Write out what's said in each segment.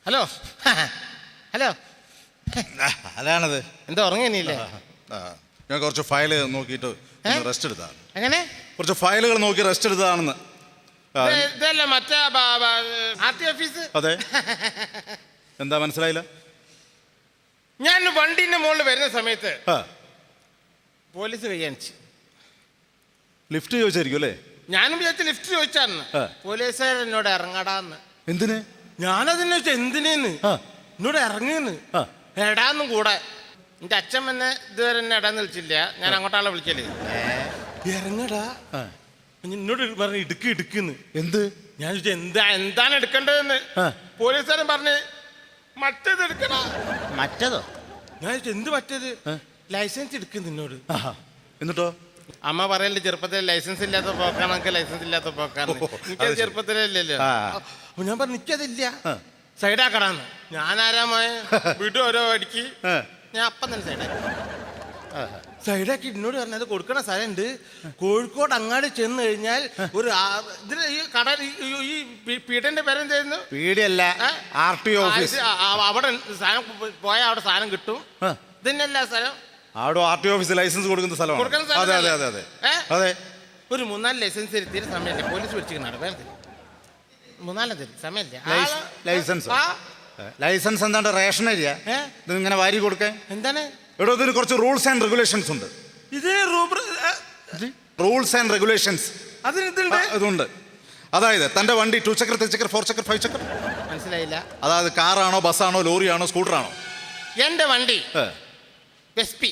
Hello hello അതാണത്. എന്താ ഉറങ്ങിയില്ലേ? ഞാൻ കുറച്ച് ഫയൽ നോക്കിയിട്ട് റെസ്റ്റ് എടുത്താണ്. എങ്ങനെ? കുറച്ച് ഫയലുകൾ നോക്കി റെസ്റ്റ് എടുത്തതാണെന്ന്. ഇതല്ല മറ്റേ ആർടി ഓഫീസ്. അതെ. എന്താ മനസ്സിലായില്ല? ഞാൻ വണ്ടിന്റെ മുകളിൽ വരുന്ന സമയത്ത് പോലീസ് കയ്യാണിച്ചു. ലിഫ്റ്റ് ചോദിച്ചായിരിക്കും അല്ലേ? ഞാനും വിചാരിച്ച ലിഫ്റ്റ് ചോദിച്ചാന്ന്. പോലീസുകാർ എന്നോട് ഇറങ്ങടാന്ന്. എന്തിന്? ഞാനതിനെ വെച്ചാൽ എന്തിനേന്ന് എന്നോട് ഇറങ്ങിന്ന് എടാന്നും കൂടെ. എന്റെ അച്ഛൻ എന്നെ ഇതുവരെ എന്നെ എടാന്ന് വിളിച്ചില്ല. ഞാൻ അങ്ങോട്ടാളെ വിളിക്കല്. ഇറങ്ങടാ എന്നോട് പറഞ്ഞു ഇടുക്കുന്നു. എന്ത്? ഞാൻ ചോദിച്ചാ എന്താണ് എടുക്കേണ്ടതെന്ന്. പോലീസുകാരൻ പറഞ്ഞ് മറ്റേത് എടുക്കണ. മറ്റേതോ? ഞാൻ ചോദിച്ചു എന്ത് മറ്റേത്? ലൈസൻസ് എടുക്കുന്നു എന്നോട്. എന്നിട്ടോ? അമ്മ പറയല്ലേ ചെറുപ്പത്തിൽ ലൈസൻസ് ഇല്ലാത്ത പോക്കാണ്, ലൈസൻസ് ഇല്ലാത്ത പോക്കാണ്. എനിക്കത് ചെറുപ്പത്തിലല്ലല്ലോ. അപ്പൊ ഞാൻ പറഞ്ഞു എനിക്കതില്ല, സൈഡാക്കടാന്ന്. ഞാനാരാമായ വീട്ടിൽ ഓരോ അടിക്ക് ഞാൻ അപ്പം തന്നെ സൈഡാക്കി എന്നോട് പറഞ്ഞത് കൊടുക്കണ സ്ഥലമുണ്ട്. കോഴിക്കോട് അങ്ങാടി ചെന്ന് കഴിഞ്ഞാൽ ഒരു ഇതിൽ ഈ കട ഈ പീഠന്റെ പേരെന്തായിരുന്നു? പീടിയല്ല, ആർടി ഓഫീസ്. അവിടെ സാധനം പോയാൽ അവിടെ സാധനം കിട്ടും. ഇതന്നെയല്ല സ്ഥലം. അവിടെ ആർടി ഓഫീസ് ലൈസൻസ് കൊടുക്കുന്ന സ്ഥലമാണ്. അതെ അതെ അതെ അതെ അതെ. ഒരു 3-4 ലൈസൻസ് തീരെ സമയമില്ല. പോലീസ് വിളിച്ചിരിക്കണം. വേറെ 3-4 തരും സമയമില്ല. ലൈസൻസ് എന്താണ്ട് റേഷൻ അരിയാ ഇത് ഇങ്ങനെ വാരി കൊടുക്കാൻ? എന്താണ് ഇവിടെ ഇതിന് കുറച്ച് റൂൾസ് ആൻഡ് റെഗുലേഷൻസ് ഉണ്ട്. ഇത് റൂൾസ് ആൻഡ് റെഗുലേഷൻസ് ഇതുണ്ട്. അതായത് തന്റെ വണ്ടി 2 ചക്ര 3 ചക്ര 4 ചക്ര 5 ചക്ര മനസ്സിലായില്ല. അതായത് കാറാണോ ബസ്സാണോ ലോറിയാണോ സ്കൂട്ടറാണോ? എന്റെ വണ്ടി വെസ്പി.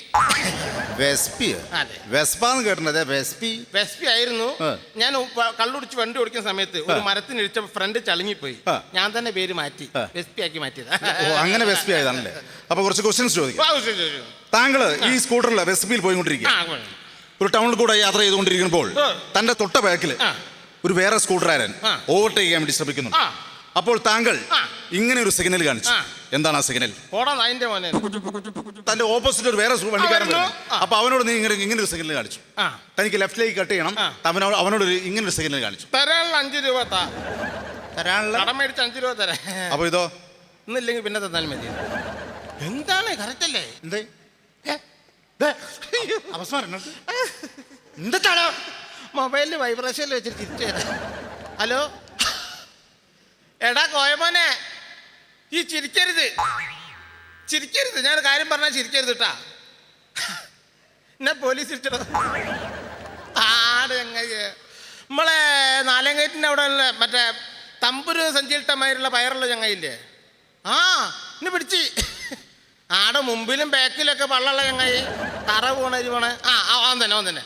വെസ്പാന്ന് കേട്ടത്? വെസ്പി ആയിരുന്നു. ഞാൻ കള്ളുടിച്ച് വണ്ടി ഓടിക്കുന്ന സമയത്ത് ഒരു മരത്തിന് ഇടിച്ച ഫ്രണ്ട് ചളുങ്ങിപ്പോയി. ഞാൻ തന്നെ പേര് മാറ്റി വെസ്പി ആക്കി മാറ്റിയത്. അങ്ങനെ വെസ്പി ആയതാണല്ലേ? അപ്പൊ കുറച്ച് ക്വസ്റ്റ്യൻസ് ചോദിക്കാം. താങ്കള് ഈ സ്കൂട്ടറിൽ വെസ്പിയിൽ പോയിക്കൊണ്ടിരിക്കുക. ഒരു ടൗണിൽ കൂടെ യാത്ര ചെയ്തുകൊണ്ടിരിക്കുമ്പോൾ തന്റെ തൊട്ട ബാക്കിൽ ഒരു വേറെ സ്കൂട്ടറുകാരൻ ഓവർടേക്ക് ചെയ്യാൻ വേണ്ടി ശ്രമിക്കുന്നു. അപ്പോൾ താങ്കൾ ഇങ്ങനെ ഒരു സിഗ്നൽ കാണിച്ചു. എന്താണ് ആ സിഗ്നൽ? തന്റെ ഓപ്പോസിറ്റ് ഒരു വേറെ വണ്ടിക്കാരൻ. അപ്പൊ അവനോട് നീ ഇങ്ങനെ ഒരു സിഗ്നൽ കാണിച്ചു. തനിക്ക് ലെഫ്റ്റിലേക്ക് കട്ട് ചെയ്യണം. അവനോട് ഇങ്ങനെ ഒരു സിഗ്നൽ കാണിച്ചു. തരാനുള്ള 5 രൂപ തരാനുള്ള 5 രൂപ തരാം. അപ്പൊ ഇതോ? ഇന്നില്ലെങ്കിൽ പിന്നെ തന്നാലും മതി. എന്താണ് കറക്റ്റ് അല്ലേ? എന്തേ എന്താണോ മൊബൈലിൽ വൈബ്രേഷനിൽ വെച്ചിട്ട് തിരിച്ചു തരാം. ഹലോ എടാ കോയമോനെ, ഈ ചിരിക്കരുത്. ഞാൻ കാര്യം പറഞ്ഞാൽ ചിരിക്കരുത് കേട്ടാ. എന്നെ പോലീസ് ഇരിച്ചോ. നമ്മളെ 4 ഗേറ്റിൻ്റെ അവിടെ ഉള്ള മറ്റേ തമ്പുരു സഞ്ചിയിട്ടമായിട്ടുള്ള പയറുള്ള ചങ്ങയില്ലേ? എന്നെ പിടിച്ച് ആടെ മുമ്പിലും ബാക്കിലൊക്കെ വള്ളമുള്ള ചങ്ങായി തറ പോണരി പോണേ. അവൻ തന്നെ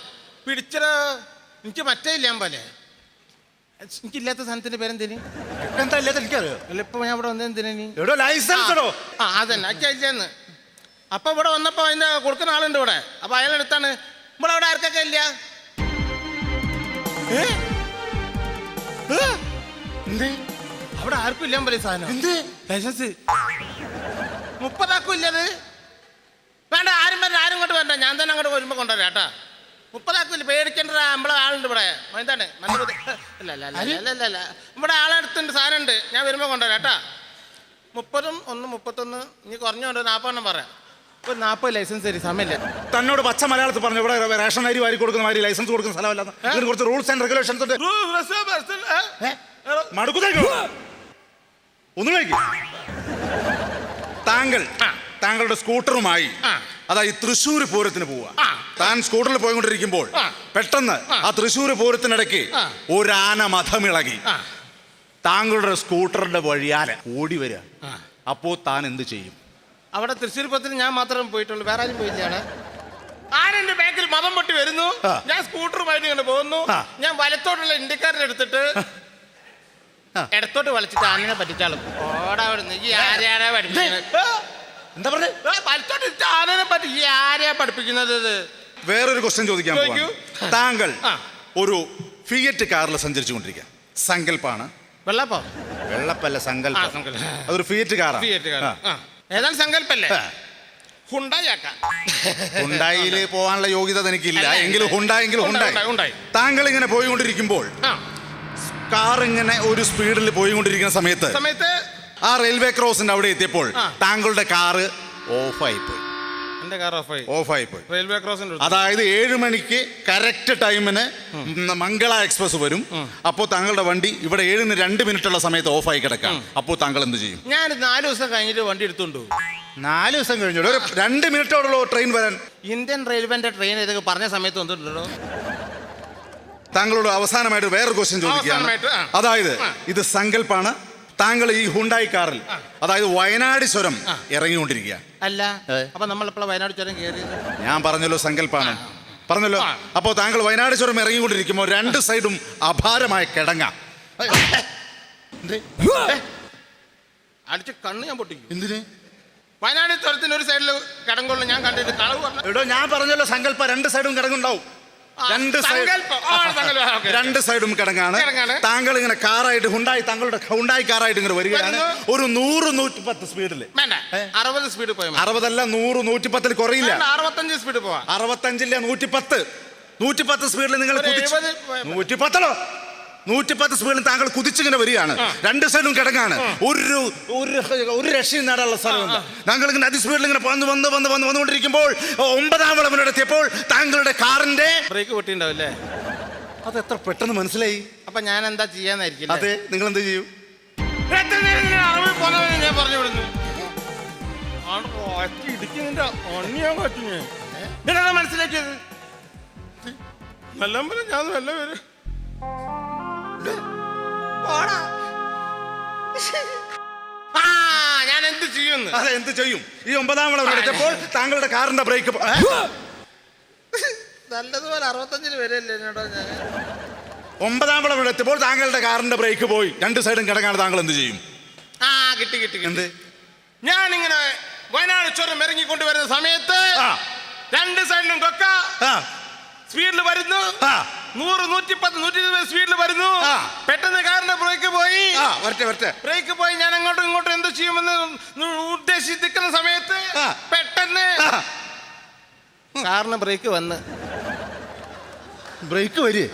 പിടിച്ചോ. എനിക്ക് മറ്റേ ഇല്ലാൻ പോലെ. എനിക്കില്ലാത്ത സാധനത്തിന്റെ പേരെന്തേനി? എന്താ ഇല്ലാത്ത എനിക്കറിയോ? അല്ല ഇപ്പൊ ഞാൻ ഇവിടെ വന്നെന്തിനു? ലൈസൻസ് അതന്നെ അച്ഛന്ന്. അപ്പൊ ഇവിടെ വന്നപ്പോ അതിന്റെ കൊടുക്കുന്ന ആളുണ്ട് ഇവിടെ. അപ്പൊ അയാളെടുത്താണ്. ഇവിടെ അവിടെ ആർക്കൊക്കെ ഇല്ല? അവിടെ ആർക്കും ഇല്ലാൻ പോലെ സാധനം. ലൈസൻസ് 30 ആക്കും ഇല്ലത്. വേണ്ട, ആരും ഇങ്ങോട്ട് വേണ്ട. ഞാൻ തന്നെ അങ്ങോട്ട് വരുമ്പോ കൊണ്ടുവരാം കേട്ടാ. 30 ആക്കില്ല, പേടിക്കേണ്ട. നമ്മളെ ആളുണ്ട് ഇവിടെ. എന്താണ് അല്ല ഇവിടെ ആളെടുത്തുണ്ട്, സാധനം ഉണ്ട്. ഞാൻ വരുമ്പോ കൊണ്ടുവരാം കേട്ടാ. 30 1 31 ഇനി കുറഞ്ഞോണ്ട് 40 പറയാം. ഒരു 40 ലൈസൻസ് തരും. സമയമില്ല. തന്നോട് പച്ച മലയാളത്തിൽ പറഞ്ഞു ഇവിടെ റേഷൻ അരി വാരി കൊടുക്കുന്ന മാതിരി ലൈസൻസ് കൊടുക്കുന്ന സ്ഥലമല്ല. കുറച്ച് റൂൾസ് ആൻഡ് റെഗുലേഷൻസ് ഉണ്ട്. ഒന്നും കഴിക്കും. താങ്കളുടെ സ്കൂട്ടറുമായി അതായത് തൃശ്ശൂർ പൂരത്തിന് പോവുക. താൻ സ്കൂട്ടറിൽ പോയിക്കൊണ്ടിരിക്കുമ്പോൾ പെട്ടെന്ന് ആ തൃശ്ശൂർ പൂരത്തിനിടയ്ക്ക് ഒരു ആന മഥമിളകി താങ്കളുടെ സ്കൂട്ടറിന്റെ വഴിയാലെ ഓടി വരിക. അപ്പോ താൻ എന്ത് ചെയ്യും? അവിടെ തൃശ്ശൂർ പൂരത്തിന് ഞാൻ മാത്രമേ പോയിട്ടുള്ളൂ, വേറെ ആരും പോയില്ലാണ്. ആനന്റെ ബാക്കിൽ മതം പൊട്ടി വരുന്നു. ഞാൻ സ്കൂട്ടറുമായിട്ട് ഇങ്ങനെ പോകുന്നു. ഞാൻ വലത്തോട്ടുള്ള ഇന്ത്യക്കാരനെ എടുത്തിട്ട് ഇടത്തോട്ട് വലിച്ചിട്ട് ആനനെ പറ്റിച്ചാളും. ഓടാ അവിടുന്ന്. ഈ ആരെയാണെ പഠിപ്പിക്കുന്നത്? എന്താ പറഞ്ഞത്? വലത്തോട്ട് ആനനെ പറ്റി ഈ ആരെയാ പഠിപ്പിക്കുന്നത്? വേറൊരു ക്വസ്റ്റ്യൻ ചോദിക്കാൻ പോകുന്നു. താങ്കൾ ഒരു ഫിയറ്റ് കാറിൽ സഞ്ചരിച്ചു കൊണ്ടിരിക്കുക. സങ്കല്പാണ്. വെള്ളപ്പല്ല, സങ്കല്പം. അതൊരു ഫിയറ്റ് കാറാണ്. ഏതാണ് സങ്കല്പല്ലേ? ഹുണ്ടായിൽ പോകാനുള്ള യോഗ്യത എനിക്കില്ല. എങ്കിലും ഹുണ്ടായി. താങ്കൾ ഇങ്ങനെ പോയിക്കൊണ്ടിരിക്കുമ്പോൾ കാർ ഇങ്ങനെ ഒരു സ്പീഡിൽ പോയിക്കൊണ്ടിരിക്കുന്ന സമയത്ത് ആ റെയിൽവേ ക്രോസിന്റെ അവിടെ എത്തിയപ്പോൾ താങ്കളുടെ കാറ് ഓഫായി പോയി. എന്റെ കാർ ഓഫായി പോയി. റെയിൽവേ ക്രോസിന്റെ അതായത് 7 മണിക്ക് കറക്റ്റ് ടൈമിന് മംഗള എക്സ്പ്രസ് വരും. അപ്പോൾ താങ്കളുടെ വണ്ടി ഇവിടെ 7:02 സമയത്ത് ഓഫായി കിടക്കാം. അപ്പോൾ താങ്കൾ എന്ത് ചെയ്യും? ഞാൻ 4 ദിവസം കഴിഞ്ഞിട്ട് വണ്ടി എടുത്തോണ്ടു. 4 ദിവസം കഴിഞ്ഞു ഒരു 2 മിനിറ്റോടുള്ള ട്രെയിൻ വരാൻ. ഇന്ത്യൻ റെയിൽവേന്റെ ട്രെയിൻ ഇതൊക്കെ പറഞ്ഞ സമയത്ത് വന്നിട്ടുണ്ടോ? താങ്കളോട് അവസാനമായിട്ട് വേറൊരു ക്വസ്റ്റ്യൻ ചോദിക്കുകയാണ്. അതായത് ഇത് സങ്കല്പാണ്. താങ്കൾ ഈ ഹുണ്ടായി കാറിൽ അതായത് വയനാട് ചുരം ഇറങ്ങിക്കൊണ്ടിരിക്കുക അല്ല. അപ്പൊ നമ്മളെപ്പോഴാണ് വയനാട് ചുരം കയറിയത്? ഞാൻ പറഞ്ഞല്ലോ സങ്കല്പാണ് പറഞ്ഞല്ലോ. അപ്പോൾ താങ്കൾ വയനാട് ചുരം ഇറങ്ങിക്കൊണ്ടിരിക്കുമ്പോൾ 2 സൈഡും അപാരമായ കിടങ്ങ അടിച്ച് കണ്ണ് ഞാൻ പൊട്ടിക്കും. എന്തിന്? വയനാട് ചുരത്തിന് ഒരു സൈഡിൽ കിടങ്ങുള്ളൂ. ഞാൻ കണ്ടിട്ട് കളവ് പറഞ്ഞു. ഞാൻ പറഞ്ഞല്ലോ സങ്കല്പ 2 സൈഡും കിടങ്ങുണ്ടാവും. 2 സൈഡും കിടങ്ങാണ്. താങ്കൾ ഇങ്ങനെ കാറായിട്ട് താങ്കളുടെ ഹുണ്ടായി കാറായിട്ട് ഇങ്ങനെ വരികയാണ്. ഒരു 100-110 സ്പീഡിൽ. 60 സ്പീഡ് പോയി. 60 അല്ല 100-110 കുറയില്ല. 65 സ്പീഡ് പോവാ. 65 110 സ്പീഡിൽ നിങ്ങൾ 110 സ്പീഡിൽ താങ്കൾ കുതിച്ചിങ്ങനെ വരികയാണ്. 2 സൈഡും കിടങ്ങാണ്. ഒരു രക്ഷയും നേടാനുള്ള സ്ഥലമുണ്ട്. താങ്കൾ ഇങ്ങനെ അതിസ്പീഡിൽ ഇങ്ങനെ വന്നുകൊണ്ടിരിക്കുമ്പോൾ 9ാം വളവിലെത്തിയപ്പോൾ താങ്കളുടെ കാറിന്റെ ബ്രേക്ക് പൊട്ടിണ്ടാവില്ലേ? അത് എത്ര പെട്ടെന്ന് മനസ്സിലായി? അപ്പൊ ഞാൻ എന്താ ചെയ്യാന്നായിരിക്കും. അതെ, നിങ്ങൾ എന്ത് ചെയ്യും? ഞാൻ പറഞ്ഞു വിടുന്നു. മനസ്സിലാക്കിയത് നല്ല ഞാൻ നല്ല പേര് ഞാൻ എന്ത് ചെയ്യും? അതെ, എന്ത് ചെയ്യും? ഈ 9ാം വളവിലെത്തിയപ്പോൾ താങ്കളുടെ കാറിന്റെ ബ്രേക്ക് നല്ലതുപോലെ 65 വരെയല്ലേ എന്നോടോ. ഞാൻ 9ാം വളവിലെത്തിയപ്പോൾ താങ്കളുടെ കാറിന്റെ ബ്രേക്ക് പോയി. 2 സൈഡും കിടങ്ങാണ്. താങ്കൾ എന്ത് ചെയ്യും? കിട്ടി. എന്ത്? ഞാനിങ്ങനെ വയനാട് ചുരം ഇറങ്ങിക്കൊണ്ടുവരുന്ന സമയത്ത് 2 സൈഡിലും കൊക്ക സ്പീഡിൽ വരുന്നു. 100-110-120 സ്പീഡിൽ വരുന്നു. പെട്ടെന്ന് കാറിന്റെ ബ്രേക്ക് പോയി. ബ്രേക്ക് പോയി. ഞാൻ അങ്ങോട്ടും ഇങ്ങോട്ടും എന്ത് ചെയ്യുമെന്ന് ഉദ്ദേശിക്കുന്ന സമയത്ത് പെട്ടെന്ന് കാറിന് ബ്രേക്ക് വന്ന്. ബ്രേക്ക് വരിക?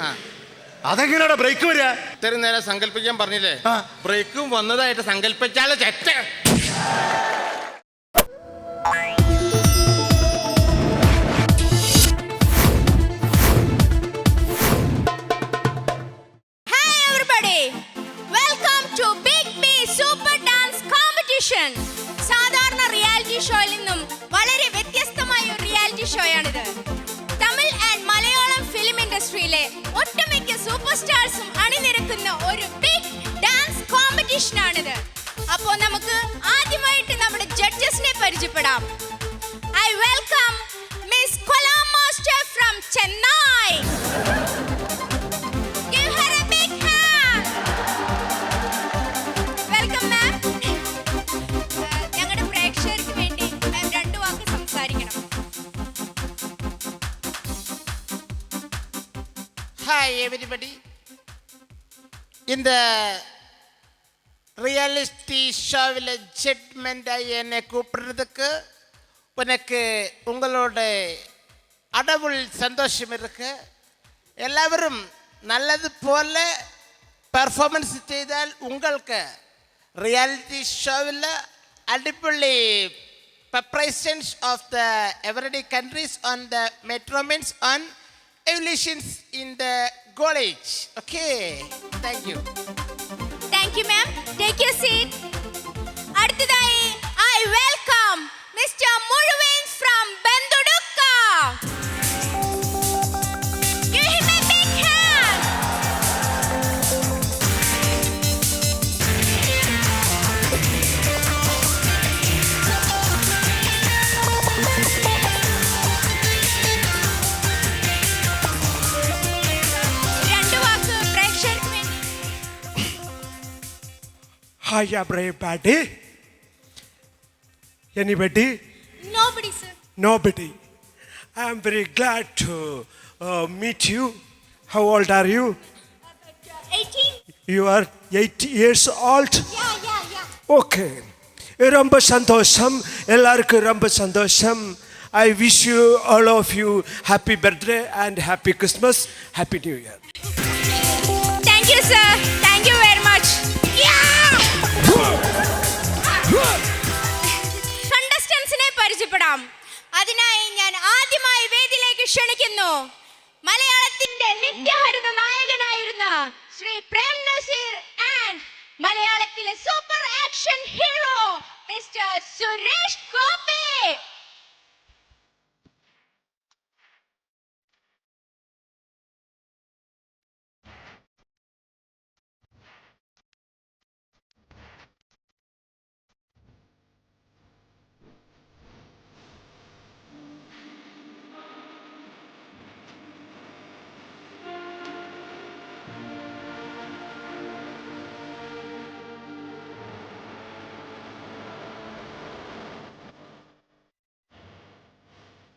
അതെങ്ങനെയാ ബ്രേക്ക് വരിക? ഇത്രയും നേരം സങ്കല്പിക്കാൻ പറഞ്ഞില്ലേ? ബ്രേക്കും വന്നതായിട്ട് സങ്കല്പിച്ചാല് ചെറ്റ. സാധാരണ റിയാലിറ്റി ഷോയിൽ നിന്നും വളരെ വ്യത്യസ്തമായ ഒരു റിയാലിറ്റി ഷോയാണിത്. തമിഴ് ആൻഡ് മലയാളം ഫിലിം ഇൻഡസ്ട്രിയിലെ ഒട്ടുമിക്ക സൂപ്പർ സ്റ്റാർസും അണിനിരക്കുന്ന ഒരു ബിഗ് ഡാൻസ് കോമ്പറ്റീഷൻ ആണിത്. അപ്പോൾ നമുക്ക് ആദ്യമായിട്ട് നമ്മുടെ ജഡ്ജസിനെ പരിചയപ്പെടാം. I welcome miss Kala master from Chennai. Give her a big hand. Welcome ma'am. ഞങ്ങളുടെ പ്രേക്ഷകർക്ക് വേണ്ടി മാം 2 വാക്ക് സംസാരിക്കണം. Hi everybody. இந்த ரியாலிட்டி ஷோவில் ஜட்மெண்டாக என்னை கூப்பிடுறதுக்கு எனக்கு உங்களோட அடவுள் சந்தோஷம் இருக்கு. எல்லாரும் நல்லது போல பெர்ஃபார்மன்ஸ் செய்தால் உங்களுக்கு ரியாலிட்டி ஷோவில் அடிப்பொலி preparations of the everyday countries on the metromints on evolutions in the college. Okay, thank you. Thank you ma'am. Take your seat. അടുത്തതായി I welcome Mr. Muruvan from Bendudukka. Give him a big hand. Hi, everybody. Anybody? Nobody, sir. Nobody. I am very glad to meet you. How old are you? 18. You are 8 years old? Yeah. Okay. ரொம்ப சந்தோஷம் எல்லாருக்கும் ரொம்ப சந்தோஷம். I wish you all of you happy birthday and happy Christmas, happy New Year. Thank you, sir. Thank you very much. Yeah! കണ്ടസ്റ്റൻസിനെ പരിചയപ്പെടാം. അതിനായി ഞാൻ ആദ്യമായി വേദിയിലേക്ക് ക്ഷണിക്കുന്നു മലയാളത്തിന്റെ നിത്യഹരിത നായകനായിരുന്ന ശ്രീ പ്രേം നസീർ ആൻഡ് മലയാളത്തിലെ super action hero mister Suresh Gopi.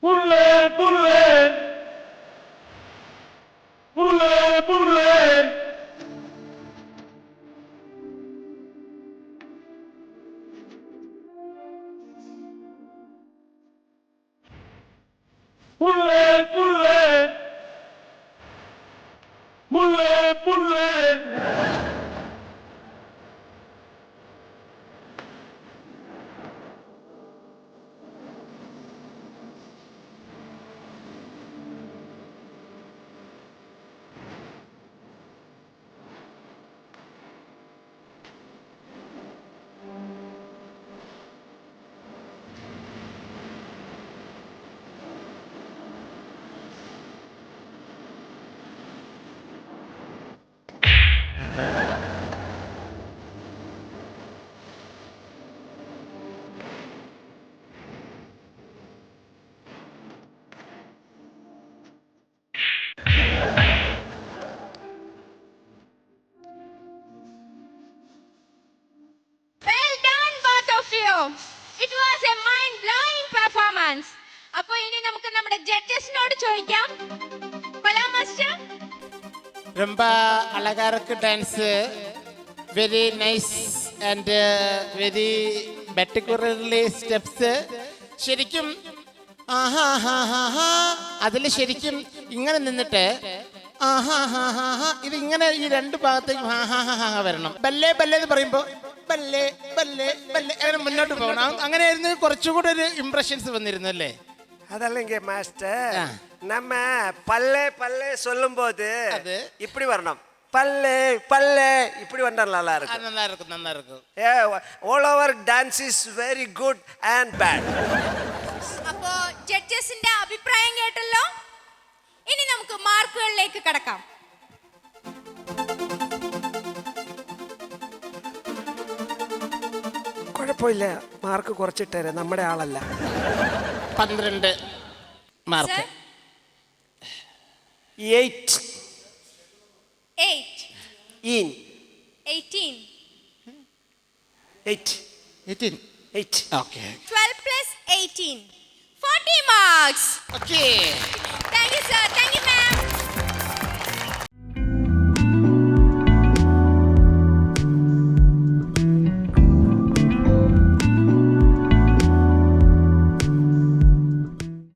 Pulle, pulle! Pulle, pulle! Pulle, pulle! Pulle, pulle! Well done, both of you. It was a mind-blowing performance. അപ്പോൾ ഇനി നമുക്ക് നമ്മുടെ ജഡ്ജസിനോട് ചോദിക്കാം. കൊലാ മാസ്റ്റർ. ரொம்ப அழகா இருக்கு dance. Very nice and very meticulously steps. ശരിക്കും അതിൽ ശരിക്കും ഇങ്ങനെ നിന്നിട്ട് ഇത് ഇങ്ങനെ ഈ രണ്ട് ഭാഗത്തേക്ക് വരണം. ബല്ലേ ബല്ലേ എന്ന് പറയുമ്പോൾ ബല്ലേ ബല്ലേ ബല്ലേ അങ്ങനെ മുന്നോട്ട് പോകണം. അങ്ങനെയായിരുന്നു കുറച്ചുകൂടെ ഒരു ഇംപ്രഷൻസ് വന്നിരുന്നു അല്ലേ? அதல்லங்க மாஸ்டர் நம்ம பல்லே பல்லே சொல்லும்போது அது இப்படி வரணும். பல்லே பல்லே இப்படி வந்தா நல்லா இருக்கும். நல்லா இருக்கும் நல்லா இருக்கும். all over dance is very good and bad. അപ്പോൾ ജഡ്ജസിന്റെ അഭിപ്രായം കേട്ടല്ലോ. ഇനി നമുക്ക് മാർക്കുകളിലേക്ക് കടക്കാം. കുഴപ്പമില്ല, മാർക്ക് കുറച്ചിട്ടേരെ, നമ്മുടെ ആളല്ല. 12 mark. 8 8 in 18 8 18 8 okay 12 plus 18 40 marks. Okay Thank you sir. Thank you ma'am.